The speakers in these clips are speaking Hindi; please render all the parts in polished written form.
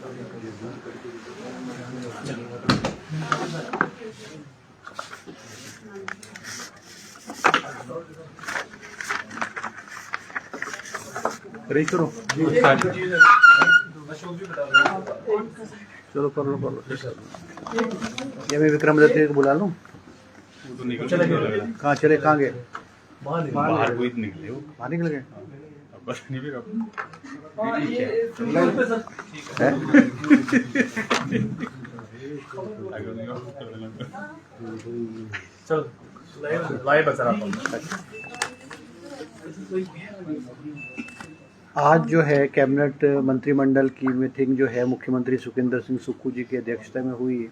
रेस करो, चलो कर लो। ये मैं विक्रमादित्य को बुला लूँ? कहाँ चले, कहाँ गए? बाहर कोई निकले हो, बाहर निकल गए। बस नहीं भी चल लाइव बचा रहा। आज जो है कैबिनेट मंत्रिमंडल की मीटिंग जो है मुख्यमंत्री सुखविंदर सिंह सुक्खू जी की अध्यक्षता में हुई,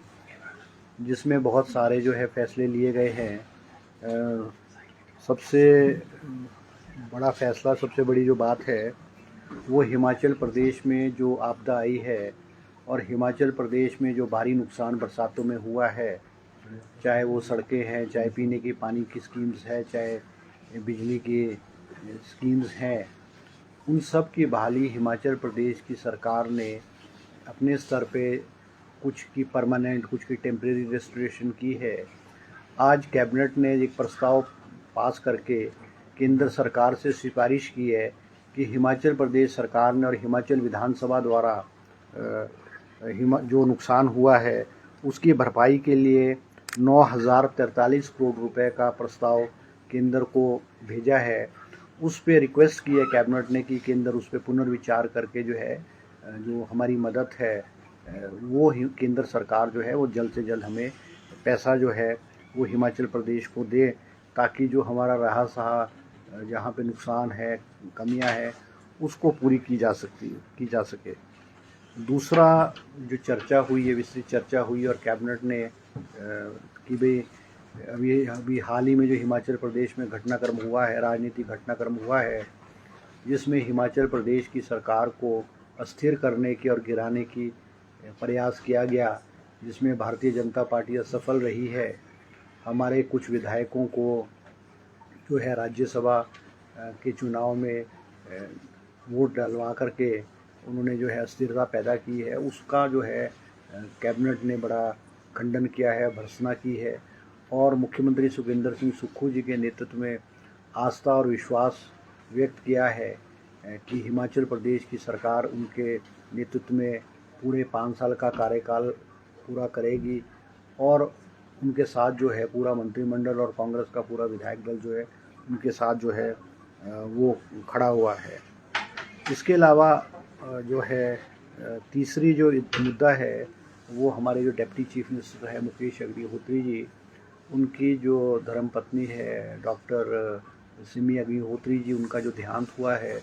जिसमें बहुत सारे जो है फैसले लिए गए हैं। सबसे बड़ा फैसला, सबसे बड़ी जो बात है वो हिमाचल प्रदेश में जो आपदा आई है और हिमाचल प्रदेश में जो भारी नुकसान बरसातों में हुआ है, चाहे वो सड़कें हैं, चाहे पीने की पानी की स्कीम्स है, चाहे बिजली की स्कीम्स हैं, उन सब की बहाली हिमाचल प्रदेश की सरकार ने अपने स्तर पे कुछ की परमानेंट, कुछ की टेम्परेरी रेस्टोरेशन की है। आज कैबिनेट ने एक प्रस्ताव पास करके केंद्र सरकार से सिफारिश की है कि हिमाचल प्रदेश सरकार ने और हिमाचल विधानसभा द्वारा जो नुकसान हुआ है उसकी भरपाई के लिए 9,043 करोड़ रुपए का प्रस्ताव केंद्र को भेजा है। उस पे रिक्वेस्ट की है कैबिनेट ने कि केंद्र उस पे पुनर्विचार करके जो है जो हमारी मदद है वो केंद्र सरकार जो है वो जल्द से जल्द हमें पैसा जो है वो हिमाचल प्रदेश को दे, ताकि जो हमारा रहा सहा जहाँ पे नुकसान है, कमियां हैं, उसको पूरी की जा सके। दूसरा जो चर्चा हुई है, विस्तृत चर्चा हुई और कैबिनेट ने कि भाई अभी हाल ही में जो हिमाचल प्रदेश में घटनाक्रम हुआ है, राजनीतिक घटनाक्रम हुआ है, जिसमें हिमाचल प्रदेश की सरकार को अस्थिर करने की और गिराने की प्रयास किया गया, जिसमें भारतीय जनता पार्टी असफल रही है। हमारे कुछ विधायकों को जो है राज्यसभा के चुनाव में वोट डलवा करके उन्होंने जो है अस्थिरता पैदा की है, उसका जो है कैबिनेट ने बड़ा खंडन किया है, भर्त्सना की है और मुख्यमंत्री सुखविंदर सिंह सुक्खू जी के नेतृत्व में आस्था और विश्वास व्यक्त किया है कि हिमाचल प्रदेश की सरकार उनके नेतृत्व में पूरे 5 साल का कार्यकाल पूरा करेगी और उनके साथ जो है पूरा मंत्रिमंडल और कांग्रेस का पूरा विधायक दल जो है उनके साथ जो है वो खड़ा हुआ है। इसके अलावा जो है तीसरी जो मुद्दा है वो हमारे जो डिप्टी चीफ मिनिस्टर है मुकेश अग्निहोत्री जी, उनकी जो धर्मपत्नी है डॉक्टर सिमी अग्निहोत्री जी, उनका जो देहांत हुआ है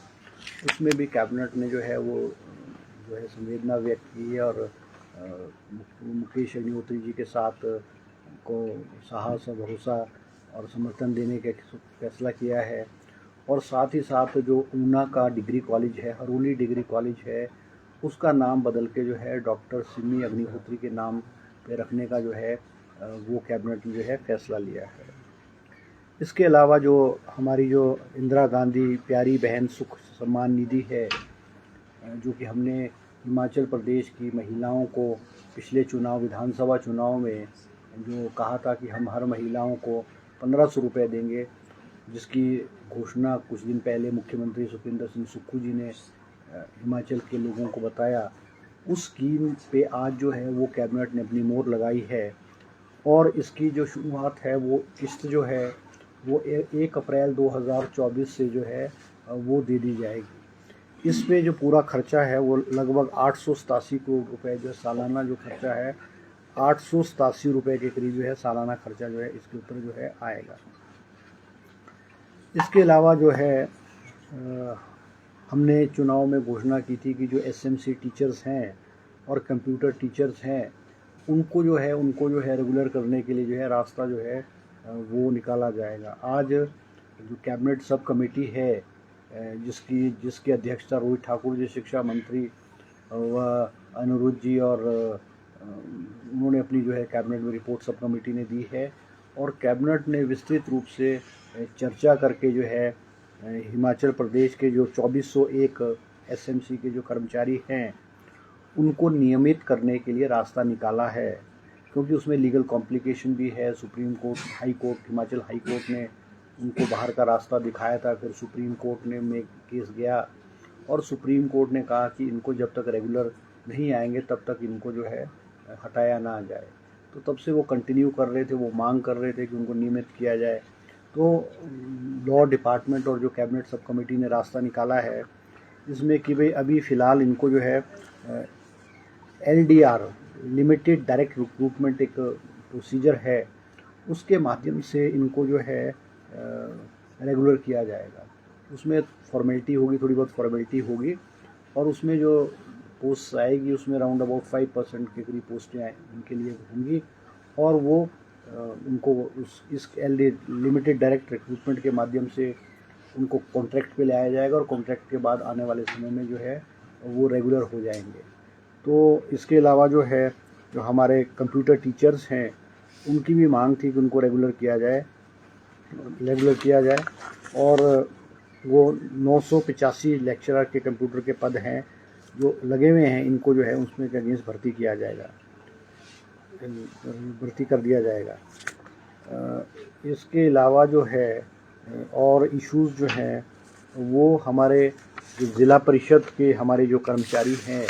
उसमें भी कैबिनेट ने जो है वो जो है संवेदना व्यक्त की है और मुकेश अग्निहोत्री जी के साथ को साहस और भरोसा और समर्थन देने का फैसला किया है। और साथ ही साथ जो ऊना का डिग्री कॉलेज है, हरोली डिग्री कॉलेज है, उसका नाम बदल के जो है डॉक्टर सिमी अग्निहोत्री के नाम पे रखने का जो है वो कैबिनेट ने जो है फैसला लिया है। इसके अलावा जो हमारी जो इंदिरा गांधी प्यारी बहन सुख सम्मान निधि है, जो कि हमने हिमाचल प्रदेश की महिलाओं को पिछले चुनाव, विधानसभा चुनाव में जो कहा था कि हम हर महिलाओं को 1500 रुपये देंगे, जिसकी घोषणा कुछ दिन पहले मुख्यमंत्री सुखविंदर सिंह सुक्खू जी ने हिमाचल के लोगों को बताया, उस स्कीम पे आज जो है वो कैबिनेट ने अपनी मोहर लगाई है और इसकी जो शुरुआत है वो किस्त जो है वो 1 अप्रैल 2024 से जो है वो दे दी जाएगी। इस पे जो पूरा खर्चा है वो लगभग 887 करोड़ रुपए जो सालाना जो खर्चा है 887 रुपये के करीब जो है सालाना खर्चा जो है इसके ऊपर जो है आएगा। इसके अलावा जो है हमने चुनाव में घोषणा की थी कि जो एसएमसी टीचर्स हैं और कंप्यूटर टीचर्स हैं उनको जो है रेगुलर करने के लिए जो है रास्ता जो है वो निकाला जाएगा। आज जो कैबिनेट सब कमेटी है जिसकी अध्यक्षता रोहित ठाकुर जी शिक्षा मंत्री व अनुरुद्ध जी और उन्होंने अपनी जो है कैबिनेट में रिपोर्ट सब कमेटी ने दी है और कैबिनेट ने विस्तृत रूप से चर्चा करके जो है हिमाचल प्रदेश के जो 2401 एसएमसी के जो कर्मचारी हैं उनको नियमित करने के लिए रास्ता निकाला है, क्योंकि उसमें लीगल कॉम्प्लिकेशन भी है। Supreme court, high court, Himachal high court ने उनको बाहर का रास्ता दिखाया था, फिर सुप्रीम कोर्ट ने में केस गया और सुप्रीम कोर्ट ने कहा कि इनको जब तक रेगुलर नहीं आएंगे तब तक इनको जो है हटाया ना जाए। तो तब से वो कंटिन्यू कर रहे थे, वो मांग कर रहे थे कि उनको नियमित किया जाए। तो लॉ डिपार्टमेंट और जो कैबिनेट सब कमेटी ने रास्ता निकाला है इसमें कि भाई अभी फ़िलहाल इनको जो है LDR, लिमिटेड डायरेक्ट रिक्रूटमेंट एक प्रोसीजर है, उसके माध्यम से इनको जो है रेगुलर किया जाएगा। उसमें फॉर्मेलिटी होगी, थोड़ी बहुत फॉर्मेलिटी होगी और उसमें जो पोस्ट आएगी उसमें राउंड अबाउट 5% के करीब पोस्टें उनके लिए होंगी और वो उनको इस लिमिटेड डायरेक्ट रिक्रूटमेंट के माध्यम से उनको कॉन्ट्रैक्ट पे लाया जाएगा और कॉन्ट्रैक्ट के बाद आने वाले समय में जो है वो रेगुलर हो जाएंगे। तो इसके अलावा जो है जो हमारे कंप्यूटर टीचर्स हैं उनकी भी मांग थी कि उनको रेगुलर किया जाए और वो 985 लेक्चरर के कंप्यूटर के पद हैं जो लगे हुए हैं, इनको जो है उसमें के अगेंस्ट भर्ती कर दिया जाएगा। इसके अलावा जो है और इश्यूज़ जो हैं वो हमारे जो ज़िला परिषद के हमारे जो कर्मचारी हैं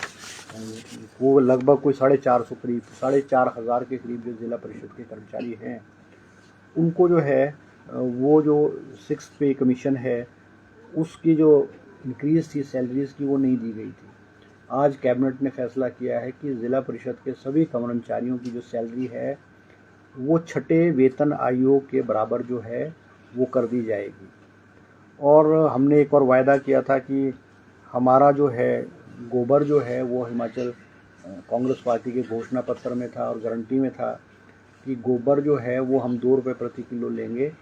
वो लगभग कोई 4,500 के करीब जो ज़िला परिषद के कर्मचारी हैं उनको जो है वो जो 6th पे कमीशन है उसकी जो इंक्रीज़ थी सैलरीज़ की वो नहीं दी गई थी। आज कैबिनेट ने फैसला किया है कि ज़िला परिषद के सभी कर्मचारियों की जो सैलरी है वो 6ठे वेतन आयोग के बराबर जो है वो कर दी जाएगी। और हमने एक और वायदा किया था कि हमारा जो है गोबर जो है वो हिमाचल कांग्रेस पार्टी के घोषणा पत्र में था और गारंटी में था कि गोबर जो है वो हम 2 रुपये प्रति किलो लेंगे।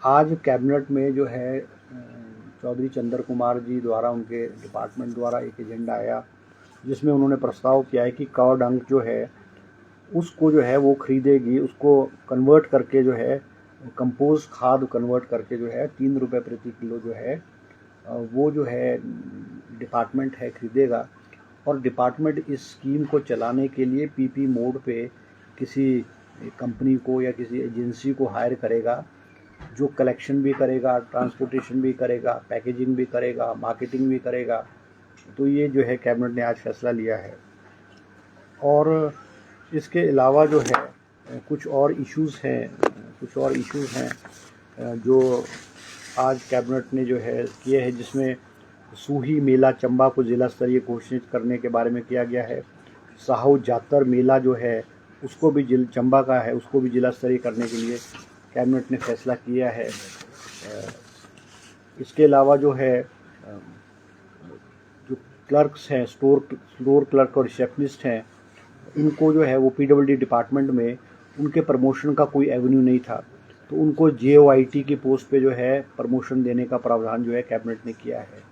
आज कैबिनेट में जो है चौधरी चंद्र कुमार जी द्वारा उनके डिपार्टमेंट द्वारा एक एजेंडा आया जिसमें उन्होंने प्रस्ताव किया है कि काव डंग जो है उसको जो है वो खरीदेगी, उसको कन्वर्ट करके जो है कंपोस्ट खाद कन्वर्ट करके जो है 3 रुपये प्रति किलो जो है वो जो है डिपार्टमेंट है खरीदेगा और डिपार्टमेंट इस स्कीम को चलाने के लिए PP मोड पे किसी कंपनी को या किसी एजेंसी को हायर करेगा जो कलेक्शन भी करेगा, ट्रांसपोर्टेशन भी करेगा, पैकेजिंग भी करेगा, मार्केटिंग भी करेगा। तो ये जो है कैबिनेट ने आज फैसला लिया है। और इसके अलावा जो है कुछ और इश्यूज़ हैं जो आज कैबिनेट ने जो है किए हैं, जिसमें सूही मेला चंबा को ज़िला स्तरीय घोषित करने के बारे में किया गया है। साहू जातर मेला जो है उसको भी चंबा का है, उसको भी ज़िला स्तरीय करने के लिए कैबिनेट ने फैसला किया है। इसके अलावा जो है जो क्लर्क्स हैं, स्टोर क्लर्क और रिसेप्शनिस्ट हैं, उनको जो है वो PWD डिपार्टमेंट में उनके प्रमोशन का कोई एवेन्यू नहीं था, तो उनको JOIT की पोस्ट पे जो है प्रमोशन देने का प्रावधान जो है कैबिनेट ने किया है।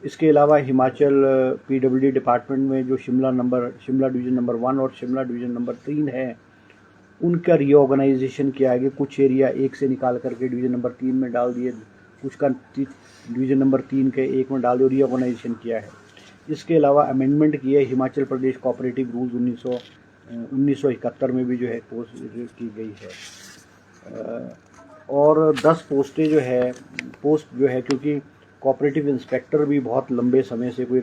इसके अलावा हिमाचल PWD डिपार्टमेंट में जो शिमला डिवीज़न नंबर 1 और शिमला डिवीज़न नंबर 3 है उनका रीऑर्गेनाइजेशन किया गया। कुछ एरिया 1 से निकाल करके डिवीज़न नंबर 3 में डाल दिए, कुछ का डिवीज़न नंबर 3 के 1 में डाल दिए, रीऑर्गेनाइजेशन किया है। इसके अलावा अमेंडमेंट किए हिमाचल प्रदेश कोऑपरेटिव रूल्स 1971 में भी जो है पोस्ट की गई है। और 10 पोस्ट जो है क्योंकि कोऑपरेटिव इंस्पेक्टर भी बहुत लंबे समय से कोई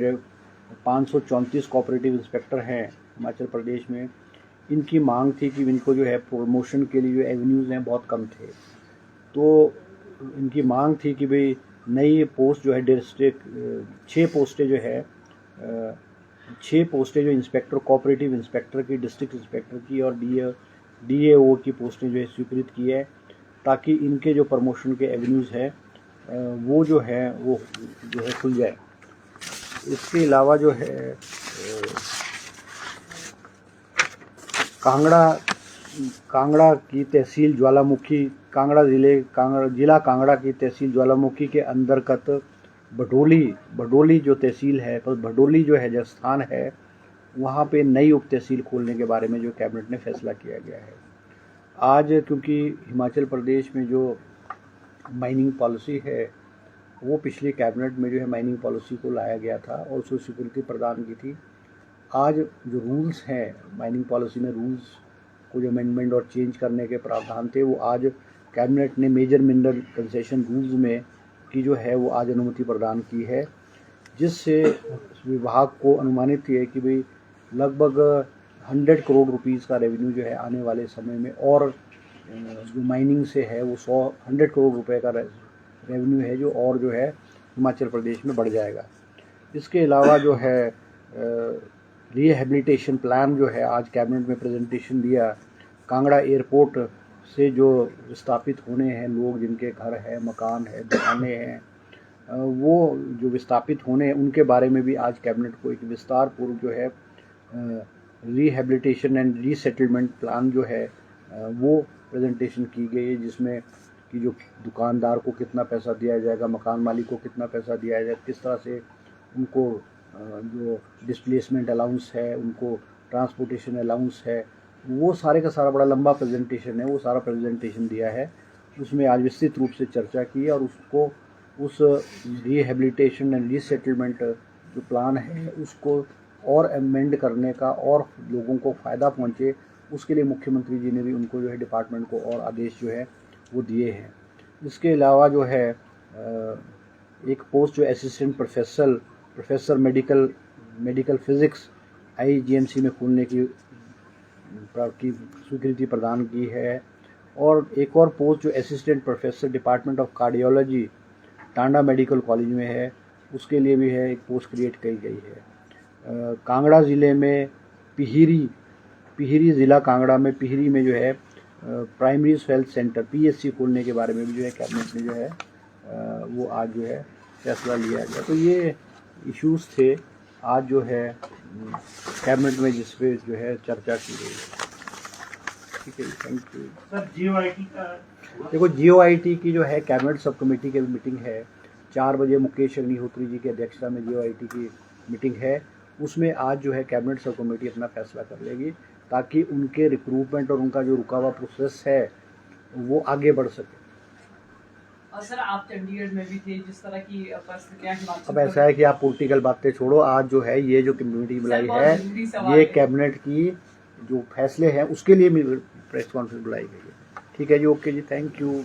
534 कोऑपरेटिव इंस्पेक्टर हैं हिमाचल प्रदेश में, इनकी मांग थी कि इनको जो है प्रमोशन के लिए जो एवेन्यूज़ हैं बहुत कम थे। तो इनकी मांग थी कि भाई नई पोस्ट जो है डिस्ट्रिक्ट 6 पोस्टें जो इंस्पेक्टर कोऑपरेटिव इंस्पेक्टर की, डिस्ट्रिक्ट इंस्पेक्टर की और DAO की पोस्टें जो है स्वीकृत की है, ताकि इनके जो प्रमोशन के एवेन्यूज़ है वो जो है खुल जाए। इसके अलावा जो है कांगड़ा की तहसील ज्वालामुखी, जिला कांगड़ा की तहसील ज्वालामुखी के अंतर्गत भडोली जो तहसील है, पर भडोली जो है जो स्थान है वहाँ पे नई उप तहसील खोलने के बारे में जो कैबिनेट ने फैसला किया गया है। आज क्योंकि हिमाचल प्रदेश में जो माइनिंग पॉलिसी है वो पिछली कैबिनेट में जो है माइनिंग पॉलिसी को लाया गया था और उसको स्वीकृति प्रदान की थी। आज जो रूल्स हैं माइनिंग पॉलिसी में, रूल्स को जो अमेंडमेंट और चेंज करने के प्रावधान थे, वो आज कैबिनेट ने मेजर मिनरल कंसेशन रूल्स में की जो है वो आज अनुमति प्रदान की है, जिससे विभाग को अनुमानित है कि भाई लगभग 100 करोड़ रुपीस का रेवेन्यू जो है आने वाले समय में, और जो माइनिंग से है वो 100 करोड़ रुपए का रेवेन्यू है जो, और जो है हिमाचल प्रदेश में बढ़ जाएगा। इसके अलावा जो है रिहेबिलिटेशन प्लान जो है आज कैबिनेट में प्रेजेंटेशन दिया। कांगड़ा एयरपोर्ट से जो विस्थापित होने हैं लोग, जिनके घर है, मकान है, दुकानें हैं, वो जो विस्थापित होने हैं उनके बारे में भी आज कैबिनेट को एक विस्तार पूर्व जो है रिहेबिलिटेशन एंड रीसेटलमेंट प्लान जो है वो प्रेजेंटेशन की गई है, जिसमें कि जो दुकानदार को कितना पैसा दिया जाएगा, मकान मालिक को कितना पैसा दिया जाएगा, किस तरह से उनको जो डिस्प्लेसमेंट अलाउंस है, उनको ट्रांसपोर्टेशन अलाउंस है, वो सारे का सारा बड़ा लंबा प्रेजेंटेशन है, वो सारा प्रेजेंटेशन दिया है। उसमें आज विस्तृत रूप से चर्चा की और उसको उस रिहेबिलिटेशन एंड रीसेटलमेंट जो प्लान है उसको और अमेंड करने का और लोगों को फ़ायदा पहुँचे, उसके लिए मुख्यमंत्री जी ने भी उनको जो है डिपार्टमेंट को और आदेश जो है वो दिए हैं। इसके अलावा जो है एक पोस्ट जो assistant professor medical physics IGMC में खोलने की स्वीकृति प्रदान की है, और एक और पोस्ट जो assistant professor department of cardiology Tanda medical college में है, उसके लिए भी है एक पोस्ट क्रिएट की गई है। कांगड़ा ज़िले में पिहिरी ज़िला कांगड़ा में पिहिरी में जो है प्राइमरी हेल्थ सेंटर PHC खोलने के बारे में भी जो है कैबिनेट ने जो है वो आज जो है फैसला लिया गया। तो ये इश्यूज़ थे आज जो है कैबिनेट में जिस पे जो है चर्चा की गई। ठीक है, थैंक यू सर। GOIT का देखो, GOIT की जो है कैबिनेट सब कमेटी की मीटिंग है 4 बजे, मुकेश अग्निहोत्री जी की अध्यक्षता में GOIT की मीटिंग है। उसमें आज जो है कैबिनेट सब कमेटी अपना फैसला कर लेगी, ताकि उनके रिक्रूटमेंट और उनका जो रुका हुआ प्रोसेस है वो आगे बढ़ सके। और सर, आप चंडीगढ़ में भी थे, जिस तरह की परिस्थितियां हिमाचल। अब ऐसा है कि आप पॉलिटिकल बातें छोड़ो, आज जो है ये जो कमेटी बुलाई है, ये कैबिनेट की जो फैसले हैं उसके लिए प्रेस कॉन्फ्रेंस बुलाई गई है। ठीक है जी, ओके जी, थैंक यू।